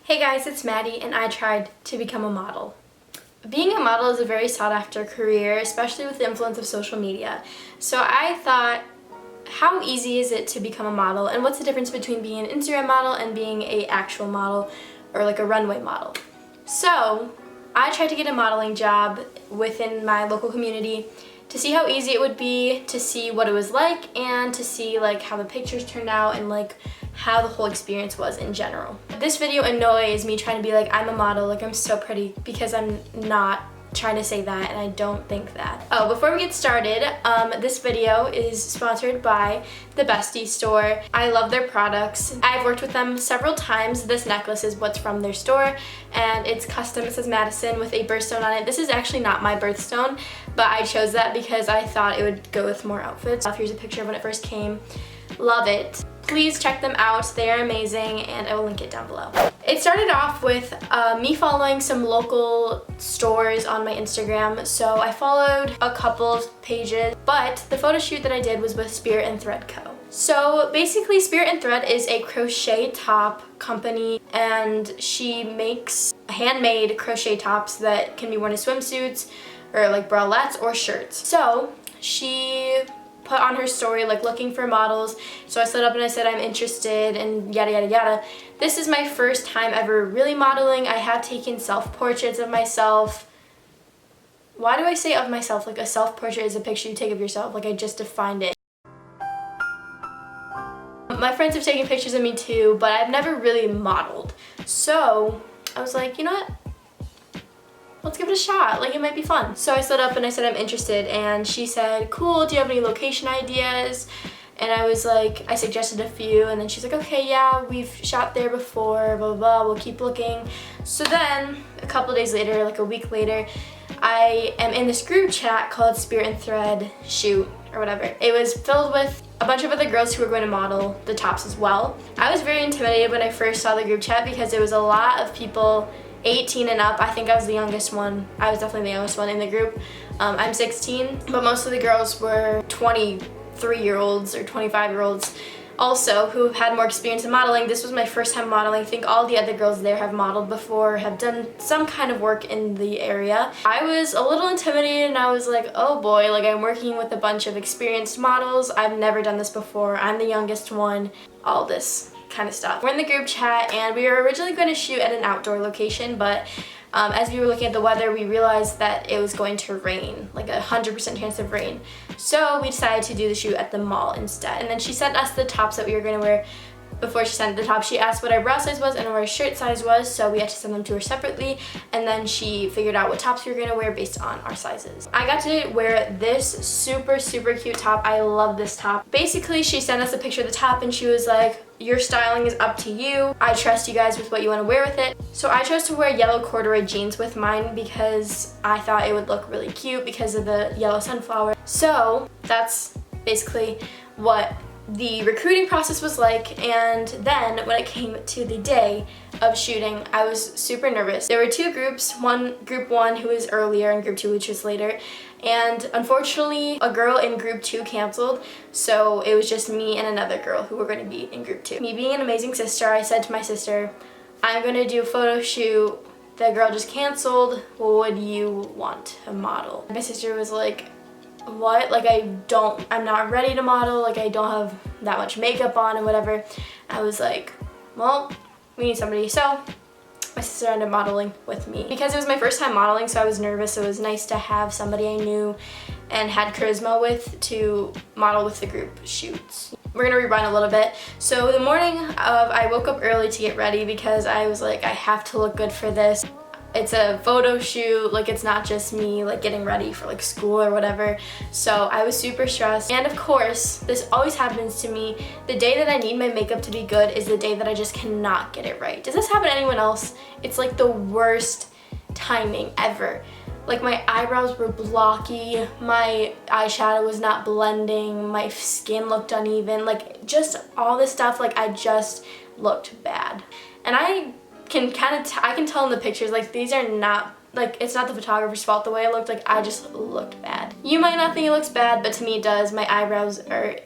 Hey guys, it's Maddie and I tried to become a model. Being a model is a very sought after career, especially with the influence of social media. So I thought, how easy is it to become a model, and what's the difference between being an Instagram model and being an actual model or like a runway model? So I tried to get a modeling job within my local community to see how easy it would be, to see what it was like, and to see like how the pictures turned out and like how the whole experience was in general. This video in no way is me trying to be like, I'm a model, like I'm so pretty, because I'm not trying to say that, and I don't think that. Oh, before we get started, this video is sponsored by the Bestie store. I love their products. I've worked with them several times. This necklace is what's from their store, and it's custom. It says Madison with a birthstone on it. This is actually not my birthstone, but I chose that because I thought it would go with more outfits. Here's a picture of when it first came. Love it. Please check them out. They are amazing, and I will link it down below. It started off with me following some local stores on my Instagram, so I followed a couple of pages, but the photo shoot that I did was with Spirit and Thread Co. So basically, Spirit and Thread is a crochet top company, and she makes handmade crochet tops that can be worn as swimsuits or like bralettes or shirts. So she put on her story like looking for models, so I slid up and I said I'm interested and yada yada yada. This is my first time ever really modeling. I have taken self-portraits of myself. Why do I say of myself? Like a self-portrait is a picture you take of yourself, like I just defined it. My friends have taken pictures of me too, but I've never really modeled. So I was like, you know what? Let's give it a shot, like it might be fun. So I stood up and I said I'm interested, and she said, cool, do you have any location ideas? And I was like, I suggested a few, and then she's like, okay, yeah, we've shot there before, blah, blah, blah, we'll keep looking. So then, a couple days later, like a week later, I am in this group chat called Spirit and Thread Shoot, or whatever. It was filled with a bunch of other girls who were going to model the tops as well. I was very intimidated when I first saw the group chat because it was a lot of people 18 and up. I think I was the youngest one. I was definitely the youngest one in the group. I'm 16, but most of the girls were 23-year-olds or 25-year-olds also who had more experience in modeling. This was my first time modeling. I think all the other girls there have modeled before, have done some kind of work in the area. I was a little intimidated, and I was like, oh boy, like I'm working with a bunch of experienced models. I've never done this before. I'm the youngest one. All this kind of stuff. We're in the group chat, and we were originally going to shoot at an outdoor location, but as we were looking at the weather, we realized that it was going to rain, like 100% chance of rain. So we decided to do the shoot at the mall instead. And then she sent us the tops that we were going to wear. Before she sent the top, she asked what our bra size was and what our shirt size was, so we had to send them to her separately, and then she figured out what tops we were going to wear based on our sizes. I got to wear this super cute top. I love this top. Basically, she sent us a picture of the top, and she was like, your styling is up to you. I trust you guys with what you want to wear with it. So I chose to wear yellow corduroy jeans with mine because I thought it would look really cute because of the yellow sunflower. So that's basically what the recruiting process was like. And then when it came to the day of shooting, I was super nervous. There were two groups, group one who was earlier and group two which was later, and unfortunately a girl in group two canceled, so it was just me and another girl who were going to be in group two. Me being an amazing sister, I said to my sister, I'm going to do a photo shoot. The girl just canceled. Would you want to model? My sister was like, what? Like I'm not ready to model, like I don't have that much makeup on and whatever. I was like, well, we need somebody. So my sister ended up modeling with me. Because it was my first time modeling, so I was nervous. So it was nice to have somebody I knew and had charisma with to model with the group shoots. We're gonna rewind a little bit. So the morning of, I woke up early to get ready because I was like, I have to look good for this. It's a photo shoot, like it's not just me like getting ready for like school or whatever. So I was super stressed, and of course this always happens to me. The day that I need my makeup to be good is the day that I just cannot get it right. Does this happen to anyone else? It's like the worst timing ever. Like my eyebrows were blocky, my eyeshadow was not blending, my skin looked uneven, like just all this stuff, like I just looked bad. And I can I can tell in the pictures, like these are not, like it's not the photographer's fault the way I looked, like I just looked bad. You might not think it looks bad, but to me it does. My eyebrows are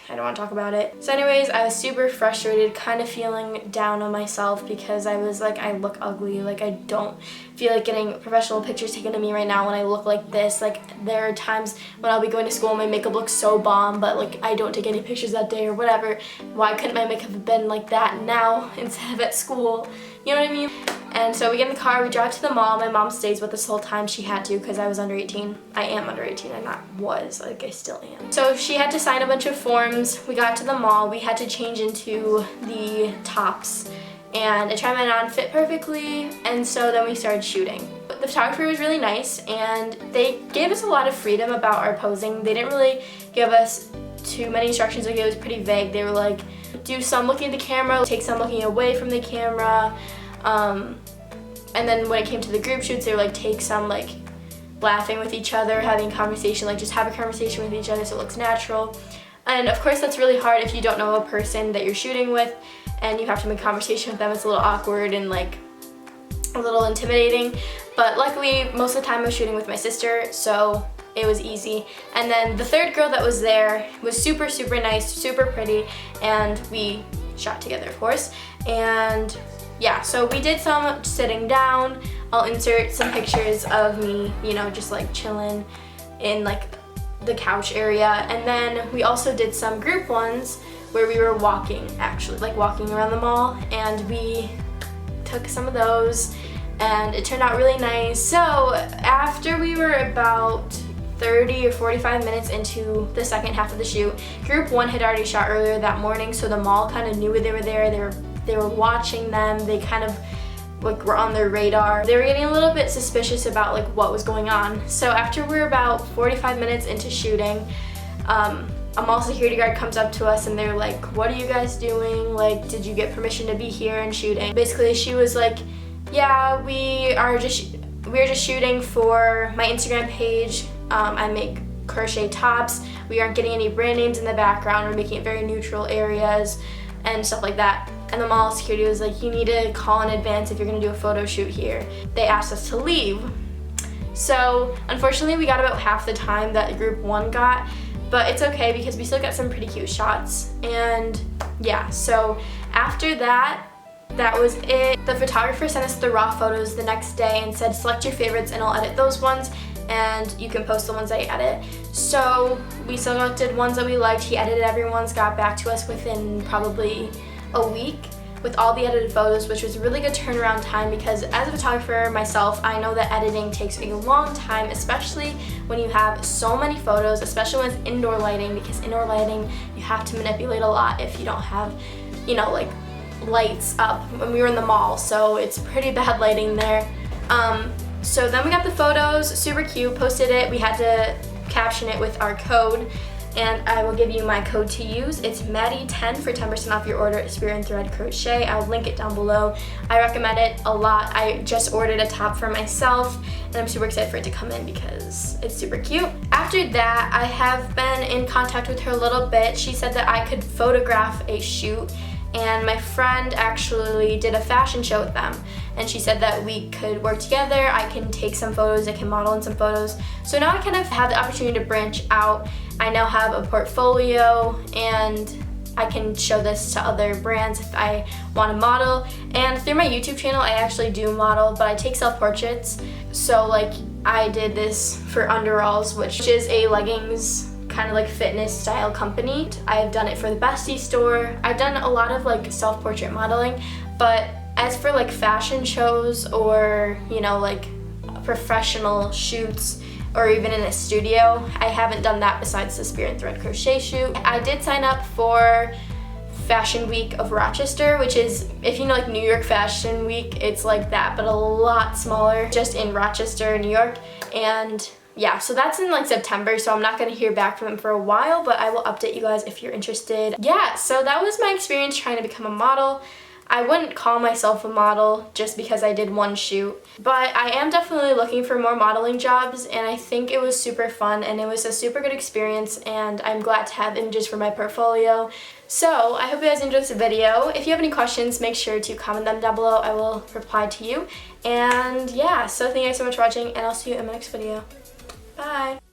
I don't want to talk about it. So anyways, I was super frustrated, kind of feeling down on myself because I was like, I look ugly. Like, I don't feel like getting professional pictures taken of me right now when I look like this. Like, there are times when I'll be going to school and my makeup looks so bomb, but like I don't take any pictures that day or whatever. Why couldn't my makeup have been like that now instead of at school? You know what I mean? And so we get in the car, we drive to the mall. My mom stays with us the whole time. She had to because I was under 18. I am under 18. I'm not was, like I still am. So she had to sign a bunch of forms. We got to the mall. We had to change into the tops. And I tried mine on, fit perfectly, and so then we started shooting. The photographer was really nice, and they gave us a lot of freedom about our posing. They didn't really give us too many instructions. Like, it was pretty vague. They were like, do some looking at the camera, take some looking away from the camera. And then when it came to the group shoots, they were like, take some like laughing with each other, having conversation, like just have a conversation with each other so it looks natural. And of course that's really hard if you don't know a person that you're shooting with and you have to make conversation with them. It's a little awkward and like a little intimidating. But luckily most of the time I was shooting with my sister, so it was easy. And then the third girl that was there was super, super nice, super pretty, and we shot together, of course. And yeah, so we did some sitting down. I'll insert some pictures of me, you know, just like chilling in like the couch area. And then we also did some group ones where we were walking, actually, like walking around the mall, and we took some of those and it turned out really nice. So after we were about 30 or 45 minutes into the second half of the shoot, group one had already shot earlier that morning, so the mall kind of knew they were there. They were watching them. They kind of like were on their radar. They were getting a little bit suspicious about like what was going on. So after we were about 45 minutes into shooting, a mall security guard comes up to us and they're like, what are you guys doing? Like, did you get permission to be here and shooting? Basically, she was like, yeah, we're just shooting for my Instagram page. I make crochet tops. We aren't getting any brand names in the background. We're making it very neutral areas and stuff like that. And the mall security was like, you need to call in advance if you're gonna do a photo shoot here. They asked us to leave. So unfortunately we got about half the time that group one got, but it's okay because we still got some pretty cute shots. And yeah, so after that, that was it. The photographer sent us the raw photos the next day and said, select your favorites and I'll edit those ones and you can post the ones I edit. So we selected ones that we liked. He edited everyone's, got back to us within probably a week with all the edited photos, which was a really good turnaround time because as a photographer myself, I know that editing takes a long time, especially when you have so many photos, especially when it's indoor lighting, because indoor lighting, you have to manipulate a lot if you don't have, you know, like lights up. When we were in the mall, so it's pretty bad lighting there. So then we got the photos, super cute, posted it. We had to caption it with our code, and I will give you my code to use. It's Maddie10 for 10% off your order at Spear and Thread Crochet. I'll link it down below. I recommend it a lot. I just ordered a top for myself, and I'm super excited for it to come in because it's super cute. After that, I have been in contact with her a little bit. She said that I could photograph a shoot, and my friend actually did a fashion show with them, and she said that we could work together. I can take some photos, I can model in some photos. So now I kind of have the opportunity to branch out. I now have a portfolio and I can show this to other brands if I want to model. And through my YouTube channel, I actually do model, but I take self-portraits. So like I did this for Underalls, which is a leggings kind of like fitness style company. I've done it for the Bestie store. I've done a lot of like self-portrait modeling, but as for like fashion shows or, you know, like professional shoots or even in a studio, I haven't done that besides the Spear and Thread Crochet shoot. I did sign up for Fashion Week of Rochester, which is, if you know like New York Fashion Week, it's like that, but a lot smaller, just in Rochester, New York. And yeah, so that's in like September, so I'm not gonna hear back from them for a while, but I will update you guys if you're interested. Yeah, so that was my experience trying to become a model. I wouldn't call myself a model just because I did one shoot, but I am definitely looking for more modeling jobs, and I think it was super fun and it was a super good experience, and I'm glad to have images for my portfolio. So I hope you guys enjoyed this video. If you have any questions, make sure to comment them down below. I will reply to you. And yeah, so thank you guys so much for watching, and I'll see you in my next video. Bye!